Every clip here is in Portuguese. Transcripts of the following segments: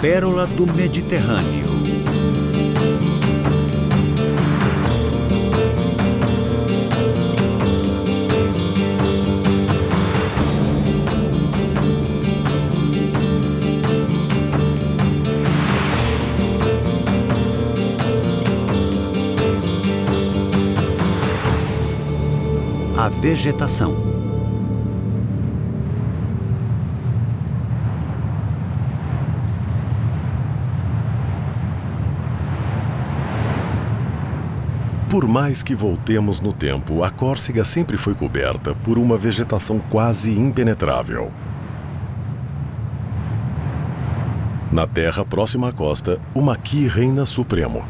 pérola do Mediterrâneo. A vegetação. Por mais que voltemos no tempo, a Córcega sempre foi coberta por uma vegetação quase impenetrável. Na terra próxima à costa, o maqui reina supremo.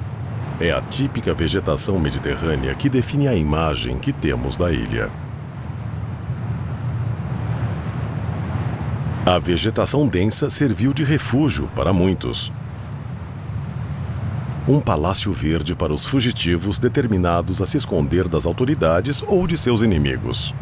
É a típica vegetação mediterrânea que define a imagem que temos da ilha. A vegetação densa serviu de refúgio para muitos. Um palácio verde para os fugitivos determinados a se esconder das autoridades ou de seus inimigos.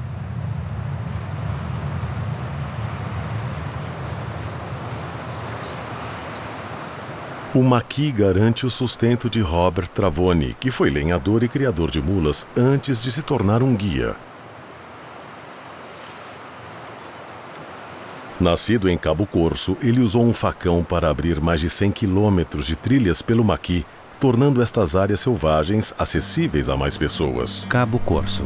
O maqui garante o sustento de Robert Travoni, que foi lenhador e criador de mulas antes de se tornar um guia. Nascido em Cabo Corso, ele usou um facão para abrir mais de 100 quilômetros de trilhas pelo maqui, tornando estas áreas selvagens acessíveis a mais pessoas. Cabo Corso.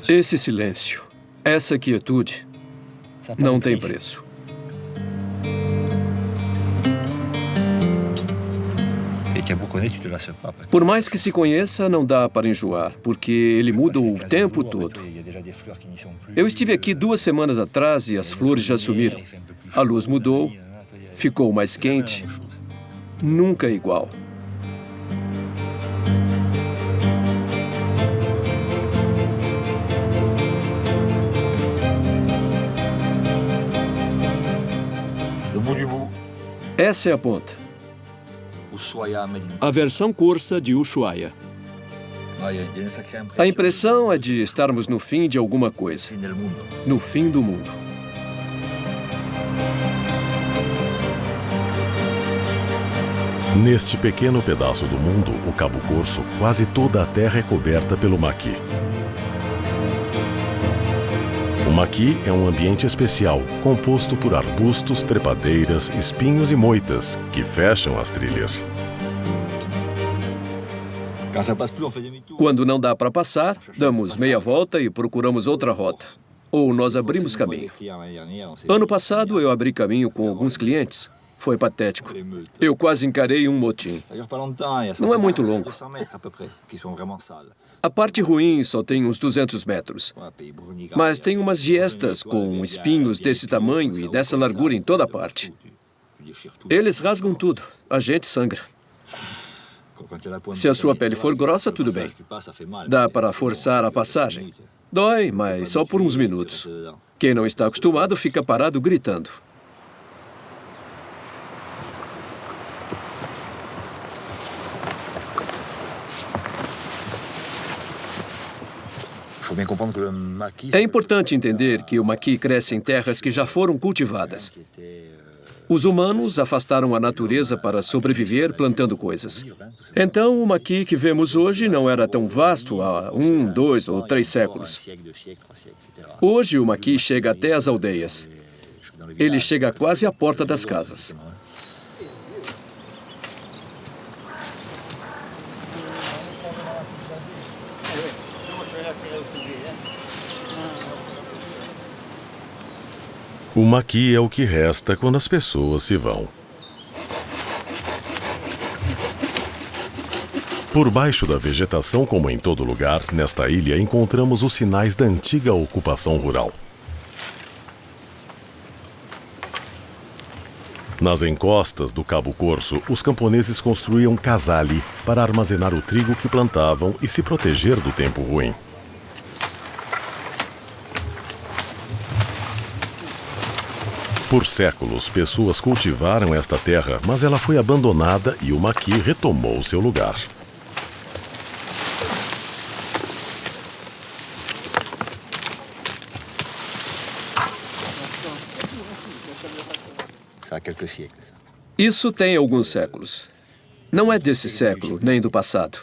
Esse silêncio, essa quietude, não tem preço. Por mais que se conheça, não dá para enjoar, porque ele muda o tempo todo. Eu estive aqui 2 semanas atrás e as flores já sumiram. A luz mudou, ficou mais quente. Nunca é igual. Essa é a ponta. A versão corsa de Ushuaia. A impressão é de estarmos no fim de alguma coisa. No fim do mundo. Neste pequeno pedaço do mundo, o Cabo Corso, quase toda a terra é coberta pelo maqui. O maqui é um ambiente especial, composto por arbustos, trepadeiras, espinhos e moitas, que fecham as trilhas. Quando não dá para passar, damos meia volta e procuramos outra rota. Ou nós abrimos caminho. Ano passado, eu abri caminho com alguns clientes. Foi patético. Eu quase encarei um motim. Não é muito longo. A parte ruim só tem uns 200 metros. Mas tem umas giestas com espinhos desse tamanho e dessa largura em toda parte. Eles rasgam tudo. A gente sangra. Se a sua pele for grossa, tudo bem. Dá para forçar a passagem. Dói, mas só por uns minutos. Quem não está acostumado fica parado gritando. É importante entender que o maqui cresce em terras que já foram cultivadas. Os humanos afastaram a natureza para sobreviver plantando coisas. Então, o maqui que vemos hoje não era tão vasto há 1, 2 ou 3 séculos. Hoje, o maqui chega até as aldeias. Ele chega quase à porta das casas. O maqui é o que resta quando as pessoas se vão. Por baixo da vegetação, como em todo lugar, nesta ilha encontramos os sinais da antiga ocupação rural. Nas encostas do Cabo Corso, os camponeses construíam casali para armazenar o trigo que plantavam e se proteger do tempo ruim. Por séculos, pessoas cultivaram esta terra, mas ela foi abandonada e o maqui retomou seu lugar. Isso tem alguns séculos. Não é desse século, nem do passado.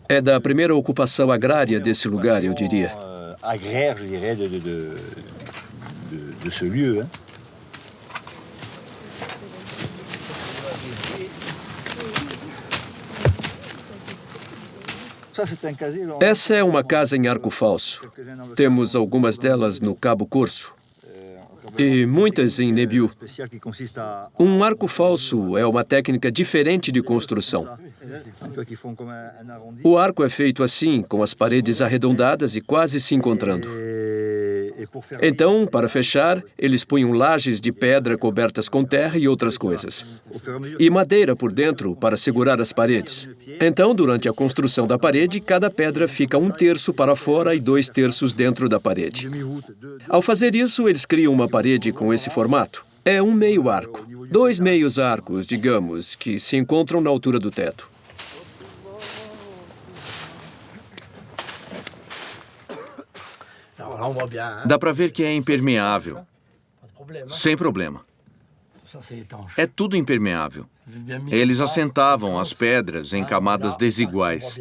É da primeira ocupação agrária desse lugar, eu diria. Essa é uma casa em arco falso. Temos algumas delas no Cabo Corso e muitas em Nebiu. Um arco falso é uma técnica diferente de construção. O arco é feito assim, com as paredes arredondadas e quase se encontrando. Então, para fechar, eles punham lajes de pedra cobertas com terra e outras coisas. E madeira por dentro para segurar as paredes. Então, durante a construção da parede, cada pedra fica 1/3 para fora e 2/3 dentro da parede. Ao fazer isso, eles criam uma parede com esse formato. É um meio arco. 2 meios arcos, digamos, que se encontram na altura do teto. Dá para ver que é impermeável. Sem problema. É tudo impermeável. Eles assentavam as pedras em camadas desiguais.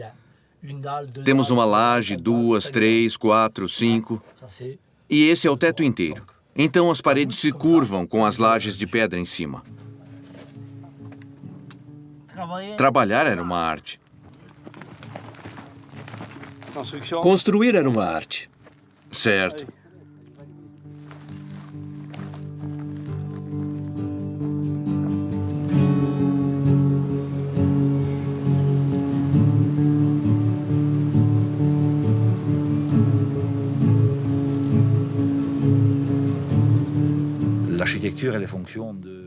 Temos uma laje, 2, 3, 4, 5. E esse é o teto inteiro. Então as paredes se curvam com as lajes de pedra em cima. Trabalhar era uma arte. Construir era uma arte. Certo.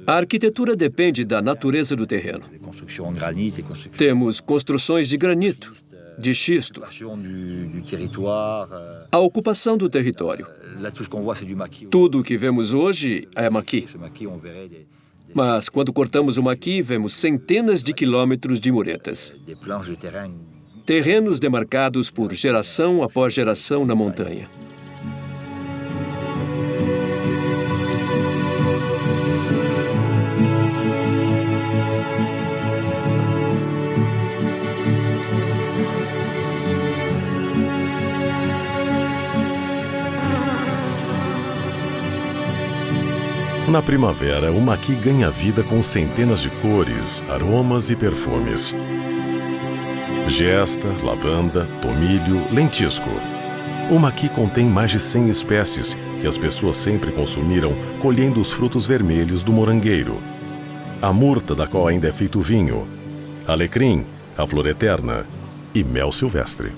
A arquitetura depende da natureza do terreno. Temos construções de granito, de xisto, a ocupação do território. Tudo o que vemos hoje é maqui. Mas quando cortamos o maqui, vemos centenas de quilômetros de muretas. Terrenos demarcados por geração após geração na montanha. Na primavera, o maqui ganha vida com centenas de cores, aromas e perfumes. Gesta, lavanda, tomilho, lentisco. O maqui contém mais de 100 espécies que as pessoas sempre consumiram colhendo os frutos vermelhos do morangueiro. A murta, da qual ainda é feito vinho. Alecrim, a flor eterna e mel silvestre.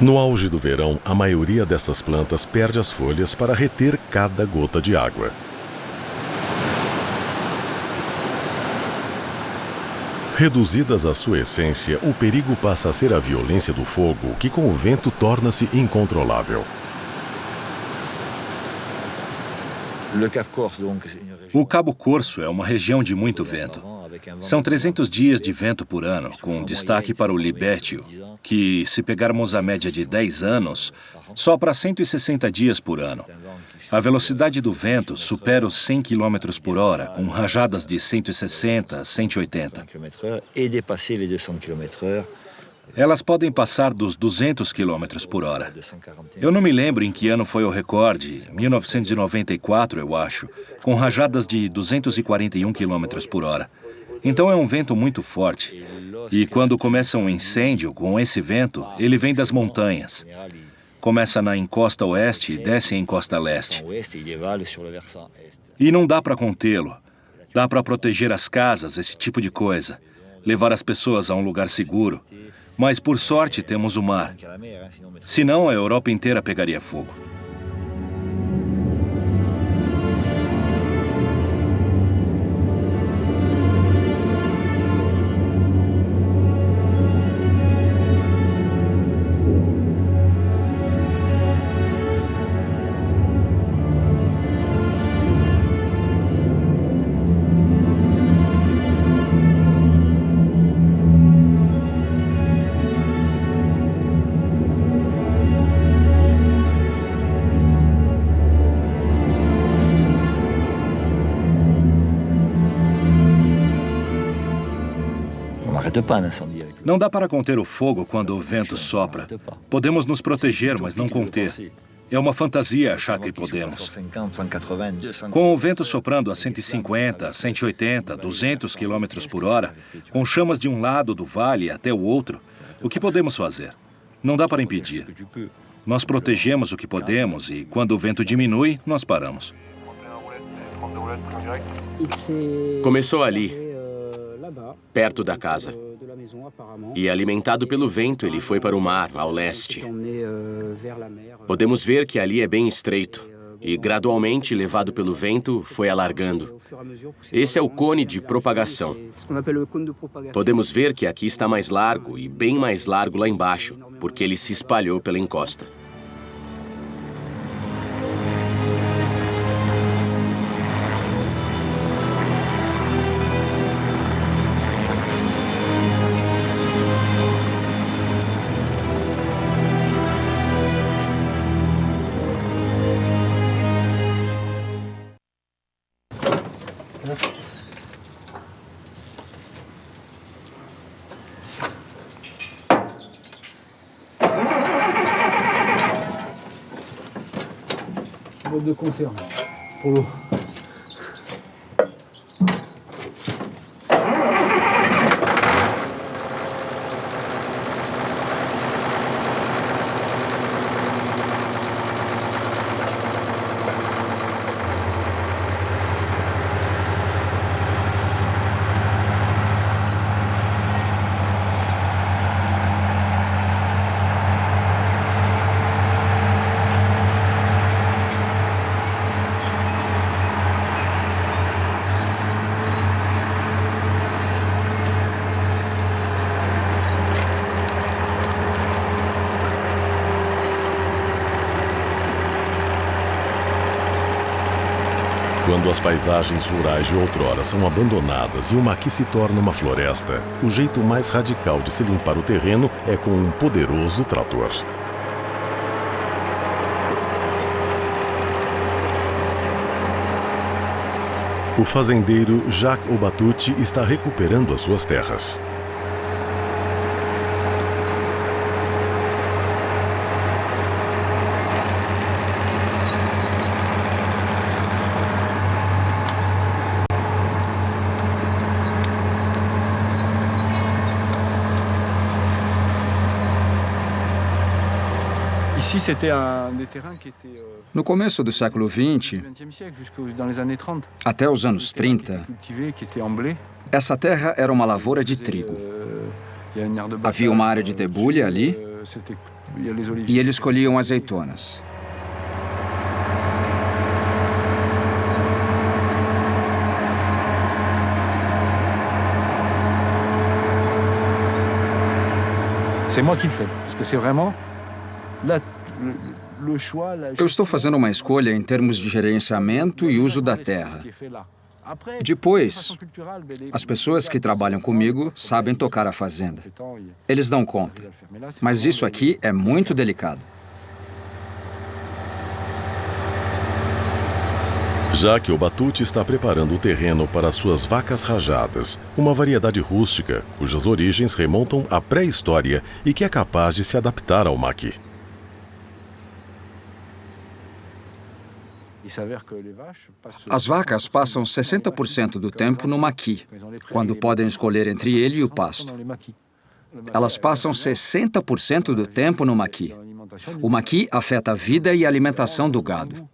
No auge do verão, a maioria destas plantas perde as folhas para reter cada gota de água. Reduzidas à sua essência, o perigo passa a ser a violência do fogo, que com o vento torna-se incontrolável. O Cabo Corso é uma região de muito vento. São 300 dias de vento por ano, com destaque para o Libértio, que, se pegarmos a média de 10 anos, sopra 160 dias por ano. A velocidade do vento supera os 100 km por hora, com rajadas de 160 a 180. Elas podem passar dos 200 km por hora. Eu não me lembro em que ano foi o recorde, 1994, eu acho, com rajadas de 241 km por hora. Então é um vento muito forte. E quando começa um incêndio com esse vento, ele vem das montanhas. Começa na encosta oeste e desce em encosta leste. E não dá para contê-lo. Dá para proteger as casas, esse tipo de coisa. Levar as pessoas a um lugar seguro. Mas, por sorte, temos o mar. Senão, a Europa inteira pegaria fogo. Não dá para conter o fogo quando o vento sopra. Podemos nos proteger, mas não conter. É uma fantasia achar que podemos. Com o vento soprando a 150, 180, 200 km por hora, com chamas de um lado do vale até o outro, o que podemos fazer? Não dá para impedir. Nós protegemos o que podemos e, quando o vento diminui, nós paramos. Começou ali, perto da casa. E, alimentado pelo vento, ele foi para o mar, ao leste. Podemos ver que ali é bem estreito. E, gradualmente, levado pelo vento, foi alargando. Esse é o cone de propagação. Podemos ver que aqui está mais largo e bem mais largo lá embaixo, porque ele se espalhou pela encosta. De conserve pour l'eau. Quando as paisagens rurais de outrora são abandonadas e o maqui se torna uma floresta, o jeito mais radical de se limpar o terreno é com um poderoso trator. O fazendeiro Jacques Obatuti está recuperando as suas terras. No começo do século XX, até os anos 30, essa terra era uma lavoura de trigo. Havia uma área de debulha ali e eles colhiam azeitonas. C'est moi qui le fais, parce que c'est vraiment Eu estou fazendo uma escolha em termos de gerenciamento e uso da terra. Depois, as pessoas que trabalham comigo sabem tocar a fazenda. Eles dão conta. Mas isso aqui é muito delicado. Jacques Obatuti está preparando o terreno para suas vacas rajadas, uma variedade rústica cujas origens remontam à pré-história e que é capaz de se adaptar ao maqui. As vacas passam 60% do tempo no maqui, quando podem escolher entre ele e o pasto. Elas passam 60% do tempo no maqui. O maqui afeta a vida e a alimentação do gado.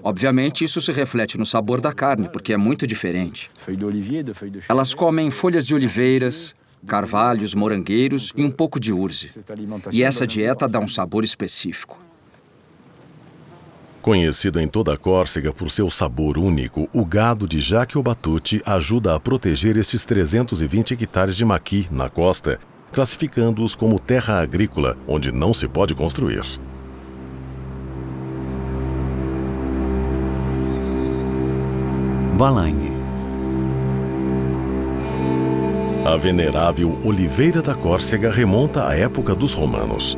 Obviamente, isso se reflete no sabor da carne, porque é muito diferente. Elas comem folhas de oliveiras, carvalhos, morangueiros e um pouco de urze. E essa dieta dá um sabor específico. Conhecido em toda a Córcega por seu sabor único, o gado de Jacques Obatuti ajuda a proteger estes 320 hectares de maqui na costa, classificando-os como terra agrícola, onde não se pode construir. Balagne. A venerável Oliveira da Córcega remonta à época dos romanos.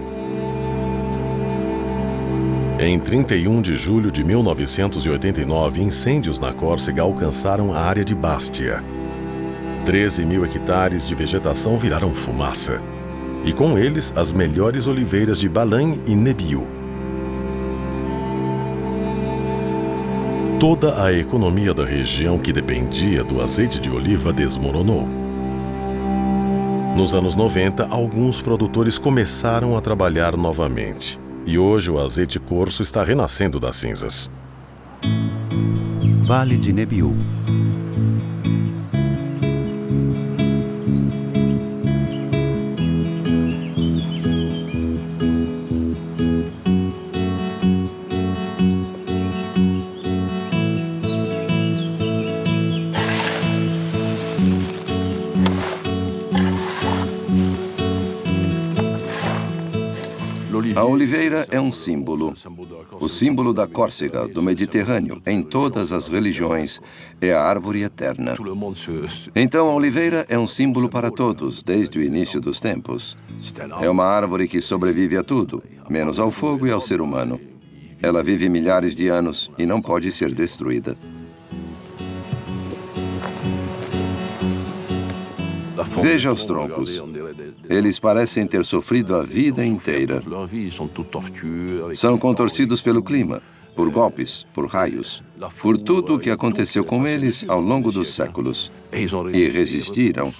Em 31 de julho de 1989, incêndios na Córcega alcançaram a área de Bastia. 13.000 hectares de vegetação viraram fumaça. E com eles, as melhores oliveiras de Balagne e Nebiu. Toda a economia da região que dependia do azeite de oliva desmoronou. Nos anos 90, alguns produtores começaram a trabalhar novamente. E hoje o azeite corso está renascendo das cinzas. Vale de Nebiu. A oliveira é um símbolo. O símbolo da Córcega, do Mediterrâneo, em todas as religiões, é a árvore eterna. Então, a oliveira é um símbolo para todos, desde o início dos tempos. É uma árvore que sobrevive a tudo, menos ao fogo e ao ser humano. Ela vive milhares de anos e não pode ser destruída. Veja os troncos. Eles parecem ter sofrido a vida inteira. São contorcidos pelo clima, por golpes, por raios, por tudo o que aconteceu com eles ao longo dos séculos. E resistiram.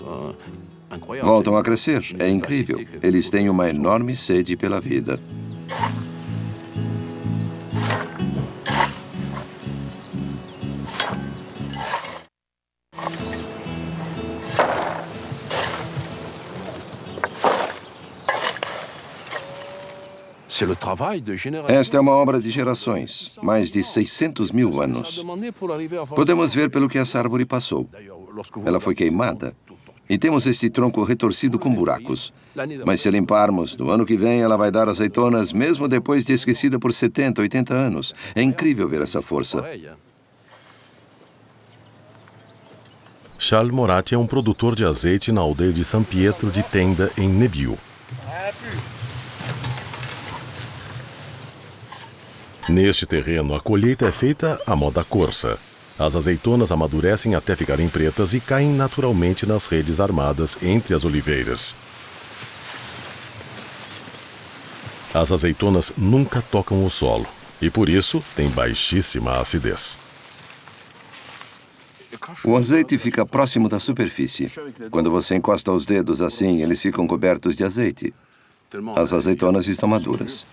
Voltam a crescer. É incrível. Eles têm uma enorme sede pela vida. Esta é uma obra de gerações, mais de 600.000 anos. Podemos ver pelo que essa árvore passou. Ela foi queimada. E temos este tronco retorcido com buracos. Mas se limparmos, no ano que vem ela vai dar azeitonas, mesmo depois de esquecida por 70, 80 anos. É incrível ver essa força. Charles Moratti é um produtor de azeite na aldeia de San Pietro de Tenda, em Nebiu. Neste terreno, a colheita é feita à moda corsa. As azeitonas amadurecem até ficarem pretas e caem naturalmente nas redes armadas entre as oliveiras. As azeitonas nunca tocam o solo e, por isso, têm baixíssima acidez. O azeite fica próximo da superfície. Quando você encosta os dedos assim, eles ficam cobertos de azeite. As azeitonas estão maduras.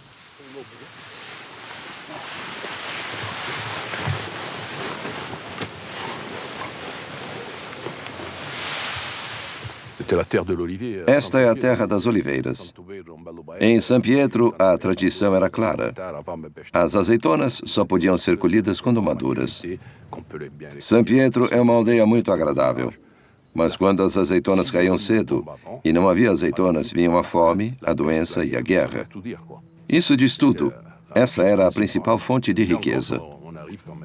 Esta é a terra das oliveiras. Em San Pietro, a tradição era clara. As azeitonas só podiam ser colhidas quando maduras. San Pietro é uma aldeia muito agradável. Mas quando as azeitonas caíam cedo e não havia azeitonas, vinham a fome, a doença e a guerra. Isso diz tudo. Essa era a principal fonte de riqueza.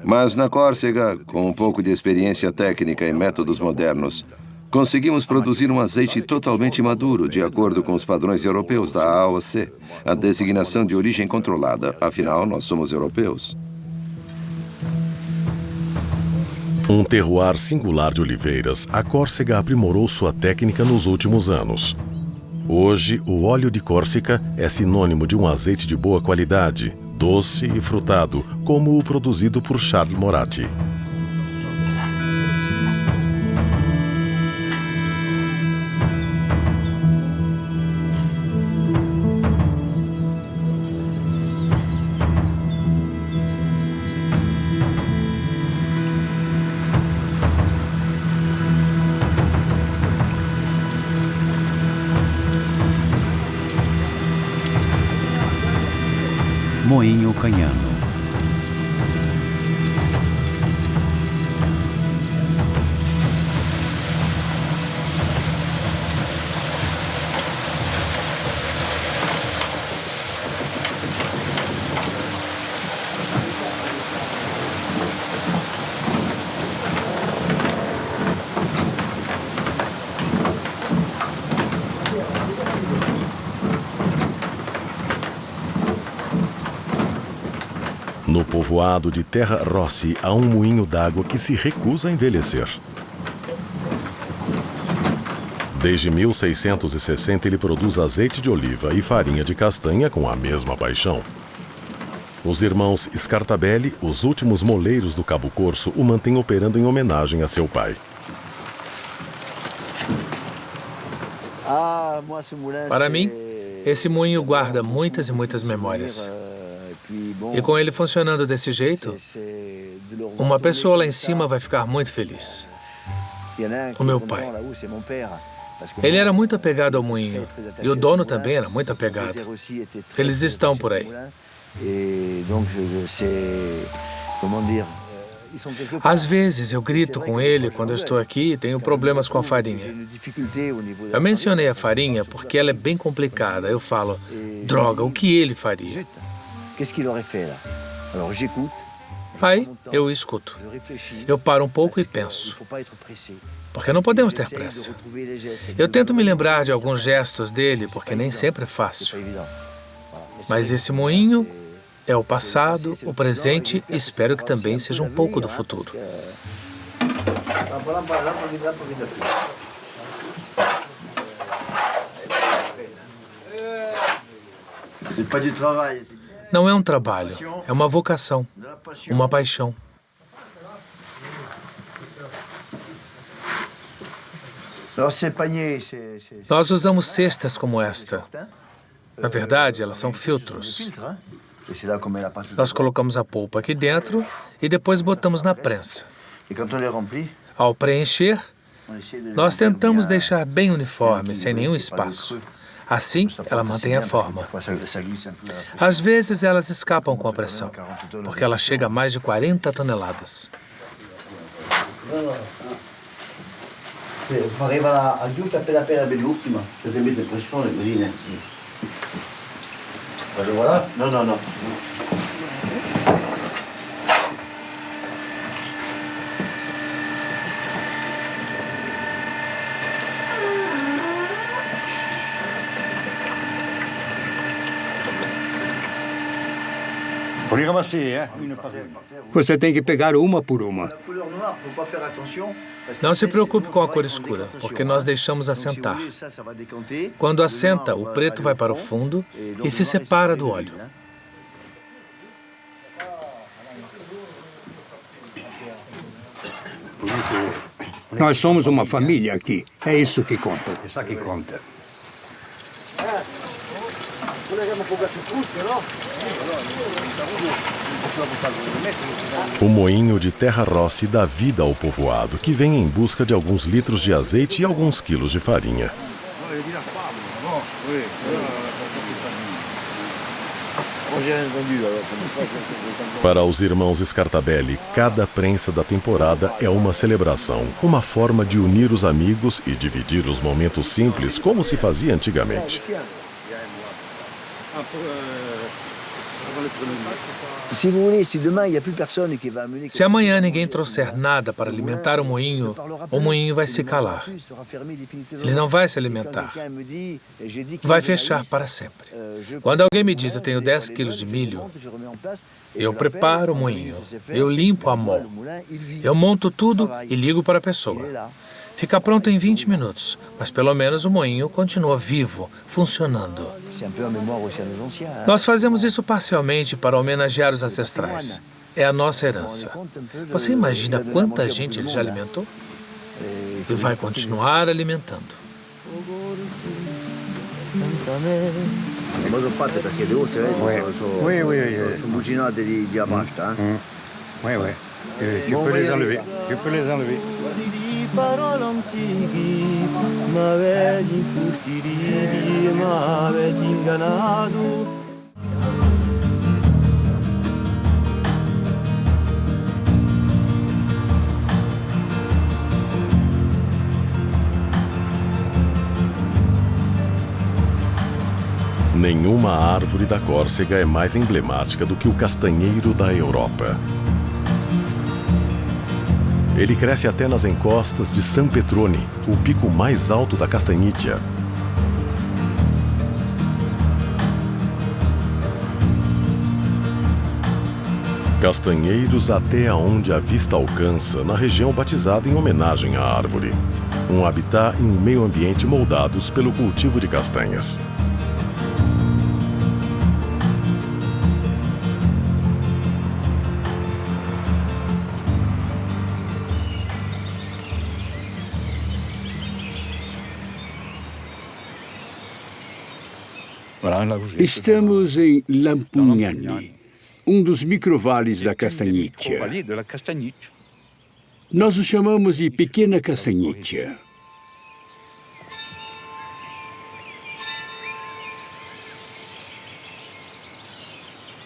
Mas na Córcega, com um pouco de experiência técnica e métodos modernos, conseguimos produzir um azeite totalmente maduro, de acordo com os padrões europeus da AOC, a designação de origem controlada. Afinal, nós somos europeus. Um terroir singular de oliveiras, a Córcega aprimorou sua técnica nos últimos anos. Hoje, o óleo de Córcega é sinônimo de um azeite de boa qualidade, doce e frutado, como o produzido por Charles Moratti. Moinho Canhano. No povoado de Terra Rossi há um moinho d'água que se recusa a envelhecer. Desde 1660 ele produz azeite de oliva e farinha de castanha com a mesma paixão. Os irmãos Scartabelli, os últimos moleiros do Cabo Corso, o mantêm operando em homenagem a seu pai. Para mim, esse moinho guarda muitas e muitas memórias. E com ele funcionando desse jeito, uma pessoa lá em cima vai ficar muito feliz. O meu pai. Ele era muito apegado ao moinho. E o dono também era muito apegado. Eles estão por aí. Às vezes eu grito com ele quando eu estou aqui e tenho problemas com a farinha. Eu mencionei a farinha porque ela é bem complicada. Eu falo, droga, o que ele faria? Aí eu escuto. Eu paro um pouco e penso. Porque não podemos ter pressa. Eu tento me lembrar de alguns gestos dele, porque nem sempre é fácil. Mas esse moinho é o passado, o presente e espero que também seja um pouco do futuro. Não é um trabalho, é uma vocação, uma paixão. Nós usamos cestas como esta. Na verdade, elas são filtros. Nós colocamos a polpa aqui dentro e depois botamos na prensa. Ao preencher, nós tentamos deixar bem uniforme, sem nenhum espaço. Assim, ela mantém a forma. Às vezes, elas escapam com a pressão, porque ela chega a mais de 40 toneladas. Você tem que pegar uma por uma. Não se preocupe com a cor escura, porque nós deixamos assentar. Quando assenta, o preto vai para o fundo e se separa do óleo. Nós somos uma família aqui. É isso que conta. Isso que conta. O moinho de Terra Rossi dá vida ao povoado, que vem em busca de alguns litros de azeite e alguns quilos de farinha. Para os irmãos Scartabelli, cada prensa da temporada é uma celebração, uma forma de unir os amigos e dividir os momentos simples como se fazia antigamente. Se amanhã ninguém trouxer nada para alimentar o moinho vai se calar. Ele não vai se alimentar. Vai fechar para sempre. Quando alguém me diz eu tenho 10 quilos de milho, eu preparo o moinho, eu limpo a mão, eu monto tudo e ligo para a pessoa. Fica pronto em 20 minutos, mas pelo menos o moinho continua vivo, funcionando. Nós fazemos isso parcialmente para homenagear os ancestrais. É a nossa herança. Você imagina quanta gente ele já alimentou? E vai continuar alimentando. Parole antiche m'avete infustidito, m'avete inganato. Nenhuma árvore da Córcega é mais emblemática do que o castanheiro da Europa. Ele cresce até nas encostas de San Petrone, o pico mais alto da Castagnitia. Castanheiros até aonde a vista alcança na região batizada em homenagem à árvore. Um habitat e um meio ambiente moldados pelo cultivo de castanhas. Estamos em Lampugnani, um dos microvales da Castagnitia. Nós o chamamos de Pequena Castagnitia.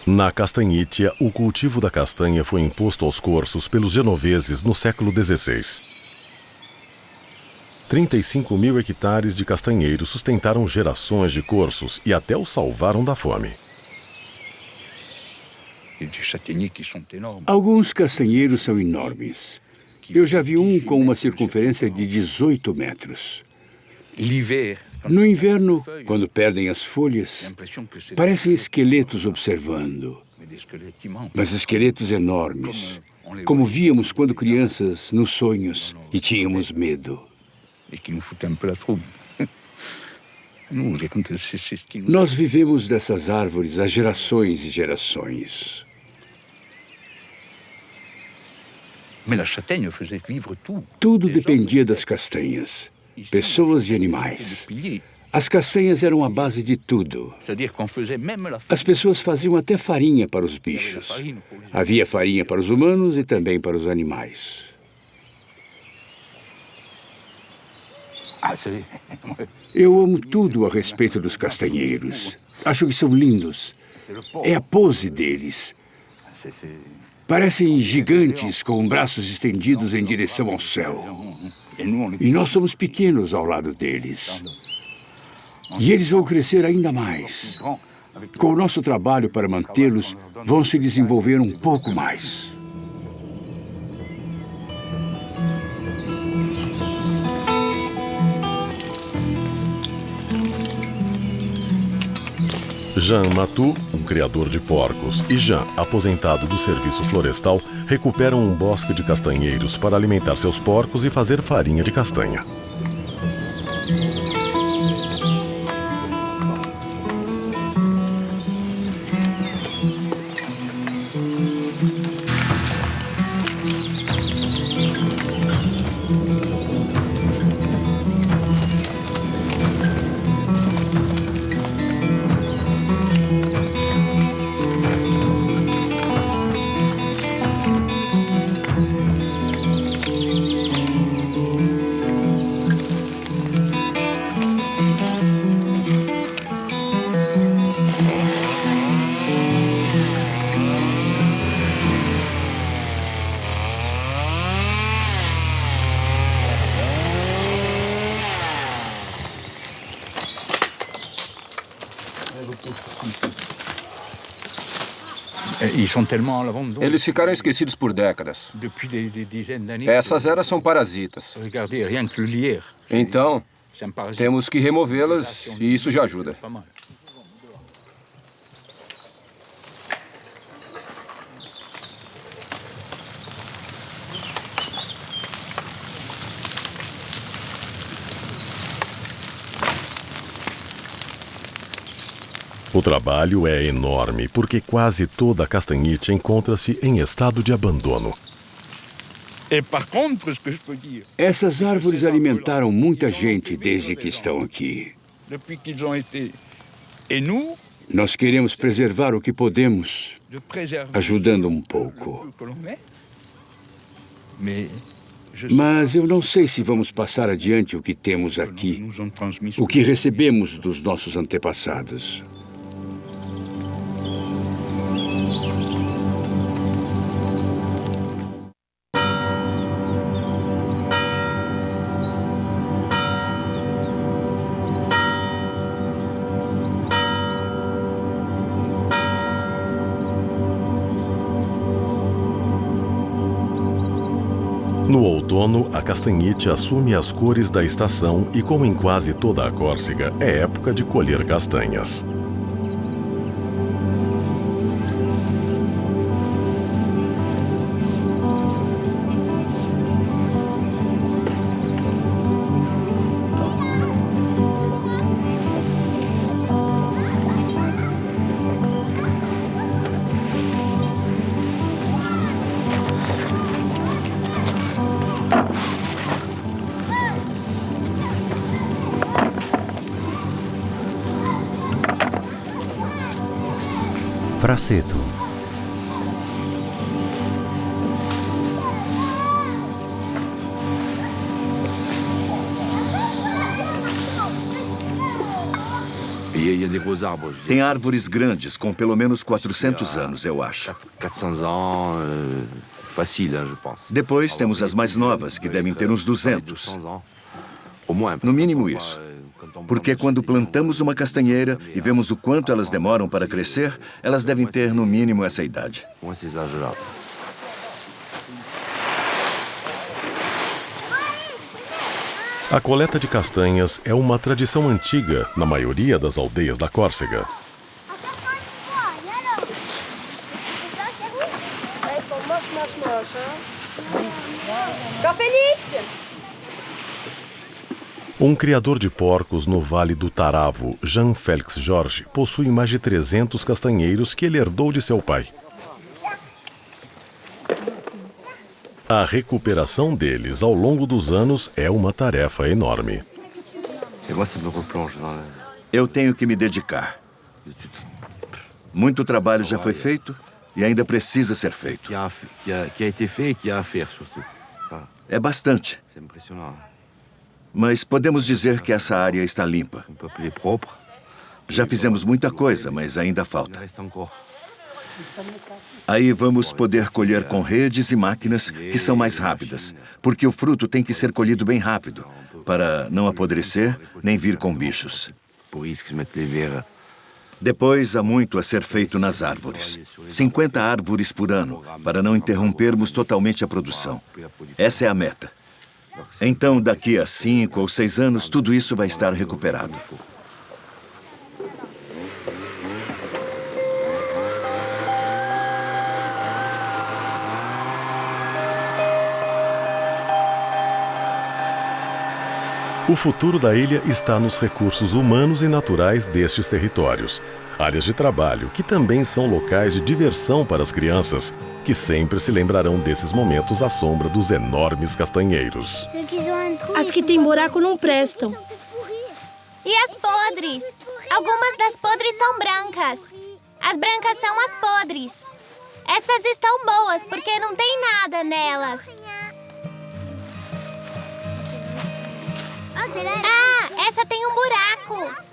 Na Castagnitia, o cultivo da castanha foi imposto aos corsos pelos genoveses no século XVI. 35.000 hectares de castanheiros sustentaram gerações de corsos e até os salvaram da fome. Alguns castanheiros são enormes. Eu já vi um com uma circunferência de 18 metros. No inverno, quando perdem as folhas, parecem esqueletos observando. Mas esqueletos enormes, como víamos quando crianças nos sonhos e tínhamos medo. Nós vivemos dessas árvores há gerações e gerações. Tudo dependia das castanhas, pessoas e animais. As castanhas eram a base de tudo. As pessoas faziam até farinha para os bichos. Havia farinha para os humanos e também para os animais. Eu amo tudo a respeito dos castanheiros. Acho que são lindos. É a pose deles. Parecem gigantes com braços estendidos em direção ao céu. E nós somos pequenos ao lado deles. E eles vão crescer ainda mais. Com o nosso trabalho para mantê-los, vão se desenvolver um pouco mais. Jean Matu, um criador de porcos, e Jean, aposentado do serviço florestal, recuperam um bosque de castanheiros para alimentar seus porcos e fazer farinha de castanha. Eles ficaram esquecidos por décadas. Essas eras são parasitas. Então, temos que removê-las e isso já ajuda. O trabalho é enorme, porque quase toda a Castagnitia encontra-se em estado de abandono. Essas árvores alimentaram muita gente desde que estão aqui. Nós queremos preservar o que podemos, ajudando um pouco. Mas eu não sei se vamos passar adiante o que temos aqui, o que recebemos dos nossos antepassados. No outono, a Castagnitia assume as cores da estação e, como em quase toda a Córcega, é época de colher castanhas. Aceto. Tem árvores grandes com pelo menos 400 anos, eu acho. Depois temos as mais novas, que devem ter uns 200. No mínimo isso. Porque quando plantamos uma castanheira e vemos o quanto elas demoram para crescer, elas devem ter no mínimo essa idade. A coleta de castanhas é uma tradição antiga na maioria das aldeias da Córcega. Um criador de porcos no Vale do Taravo, Jean Félix Jorge, possui mais de 300 castanheiros que ele herdou de seu pai. A recuperação deles ao longo dos anos é uma tarefa enorme. Eu tenho que me dedicar. Muito trabalho já foi feito e ainda precisa ser feito. É bastante. Mas podemos dizer que essa área está limpa. Já fizemos muita coisa, mas ainda falta. Aí vamos poder colher com redes e máquinas que são mais rápidas, porque o fruto tem que ser colhido bem rápido, para não apodrecer nem vir com bichos. Depois, há muito a ser feito nas árvores. 50 árvores por ano, para não interrompermos totalmente a produção. Essa é a meta. Então, daqui a 5 ou 6 anos, tudo isso vai estar recuperado. O futuro da ilha está nos recursos humanos e naturais destes territórios. Áreas de trabalho que também são locais de diversão para as crianças, que sempre se lembrarão desses momentos à sombra dos enormes castanheiros. As que têm buraco não prestam. E as podres? Algumas das podres são brancas. As brancas são as podres. Essas estão boas porque não tem nada nelas. Ah, essa tem um buraco.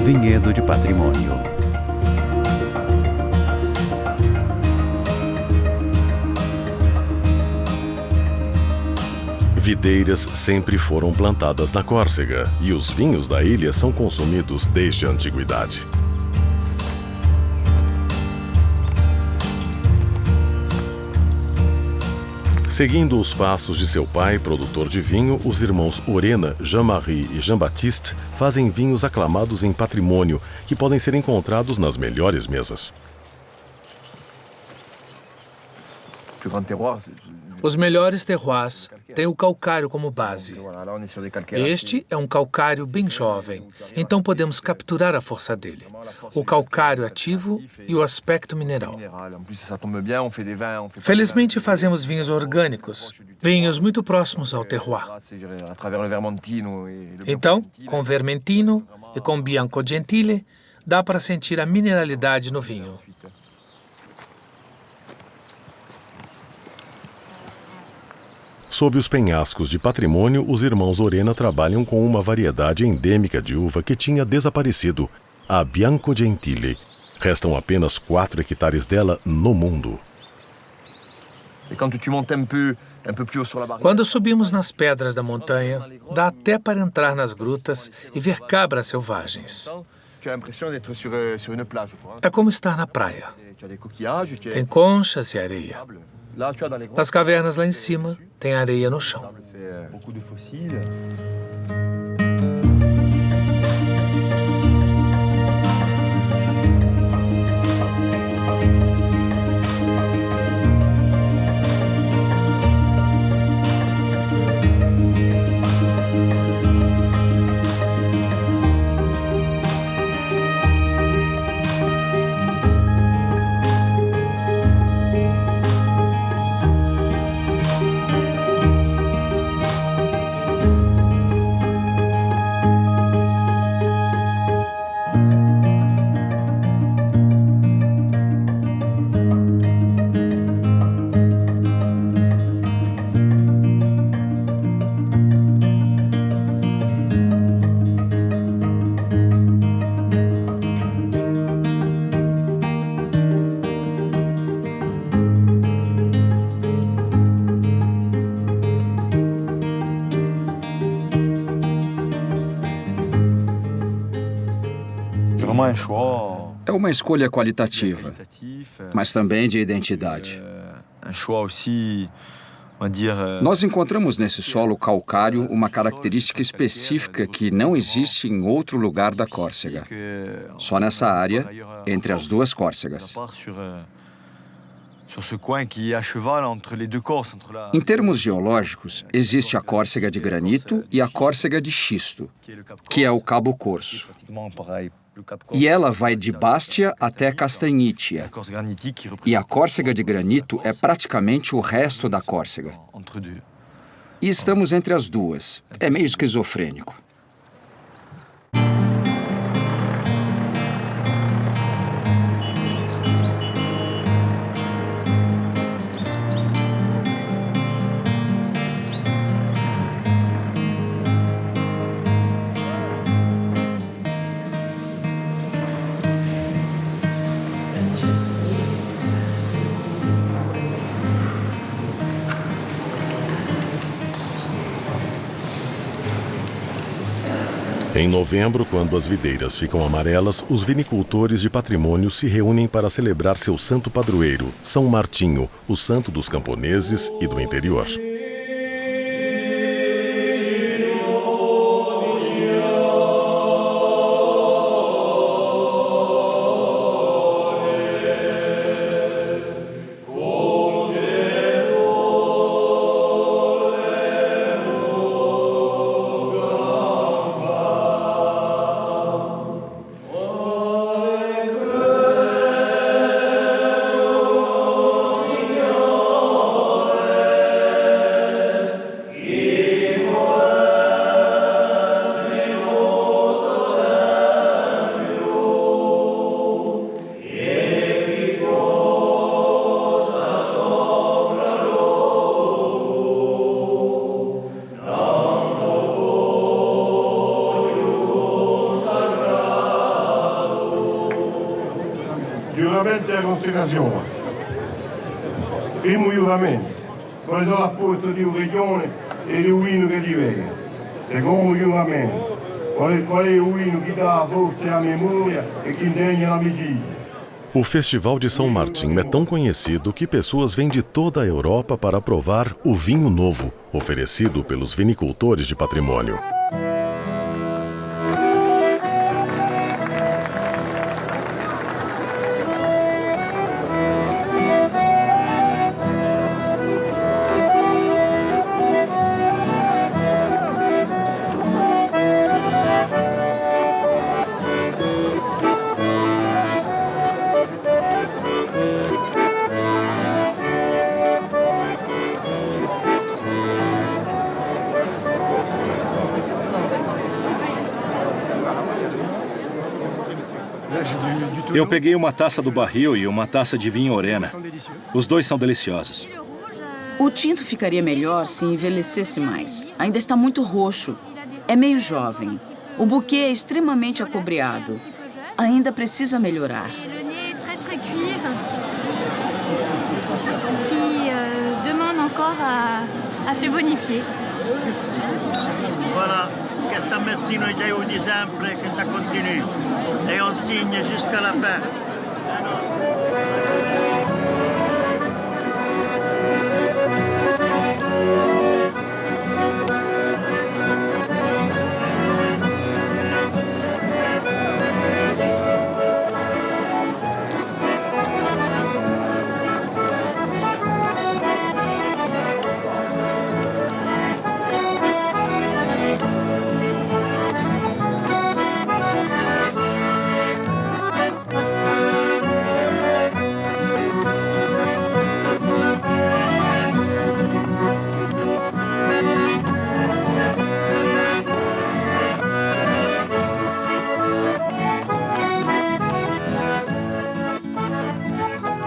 Vinhedo de patrimônio. Videiras sempre foram plantadas na Córcega e os vinhos da ilha são consumidos desde a antiguidade. Seguindo os passos de seu pai, produtor de vinho, os irmãos Orena, Jean-Marie e Jean-Baptiste fazem vinhos aclamados em patrimônio que podem ser encontrados nas melhores mesas. Os melhores terroirs têm o calcário como base. Este é um calcário bem jovem, então podemos capturar a força dele, o calcário ativo e o aspecto mineral. Felizmente fazemos vinhos orgânicos, vinhos muito próximos ao terroir. Então, com Vermentino e com Bianco Gentile, dá para sentir a mineralidade no vinho. Sob os penhascos de patrimônio, os irmãos Orena trabalham com uma variedade endêmica de uva que tinha desaparecido, a Bianco Gentile. Restam apenas 4 hectares dela no mundo. Quando subimos nas pedras da montanha, dá até para entrar nas grutas e ver cabras selvagens. É como estar na praia. Tem conchas e areia. Nas cavernas lá em cima, tem areia no chão. É uma escolha qualitativa, mas também de identidade. Nós encontramos nesse solo calcário uma característica específica que não existe em outro lugar da Córcega. Só nessa área, entre as duas Córcegas. Em termos geológicos, existe a Córcega de granito e a Córcega de xisto, que é o Cabo Corso. E ela vai de Bastia até Castagnitia. E a Córcega de granito é praticamente o resto da Córcega. E estamos entre as duas. É meio esquizofrênico. Em novembro, quando as videiras ficam amarelas, os vinicultores de patrimônio se reúnem para celebrar seu santo padroeiro, São Martinho, o santo dos camponeses e do interior. Giuramento e consacrazione. Primo giuramento, preso l'apposto di un regione e di un vino che diventa. Secondo giuramento, qual é o hino que dá a força à memória e que entende a amicizia. O Festival de São Martinho é tão conhecido que pessoas vêm de toda a Europa para provar o vinho novo, oferecido pelos vinicultores de patrimônio. Eu peguei uma taça do barril e uma taça de vinho Orena. Os dois são deliciosos. O tinto ficaria melhor se envelhecesse mais. Ainda está muito roxo. É meio jovem. O buquê é extremamente acobreado. Ainda precisa melhorar. Que demande encore à se bonifier. Voilà, que San Martino è già un esempio che ça continue. Et on signe jusqu'à la fin.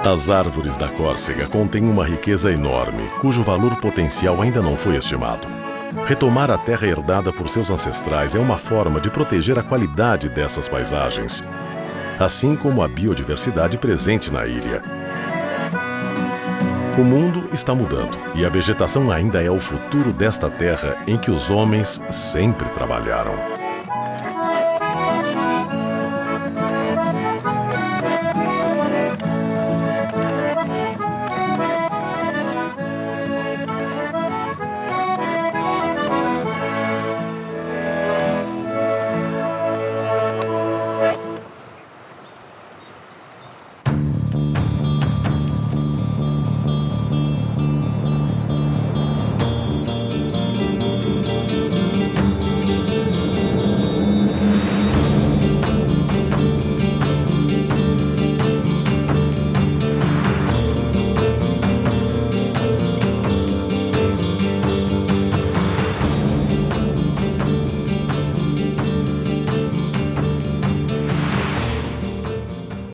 As árvores da Córcega contêm uma riqueza enorme, cujo valor potencial ainda não foi estimado. Retomar a terra herdada por seus ancestrais é uma forma de proteger a qualidade dessas paisagens, assim como a biodiversidade presente na ilha. O mundo está mudando e a vegetação ainda é o futuro desta terra em que os homens sempre trabalharam.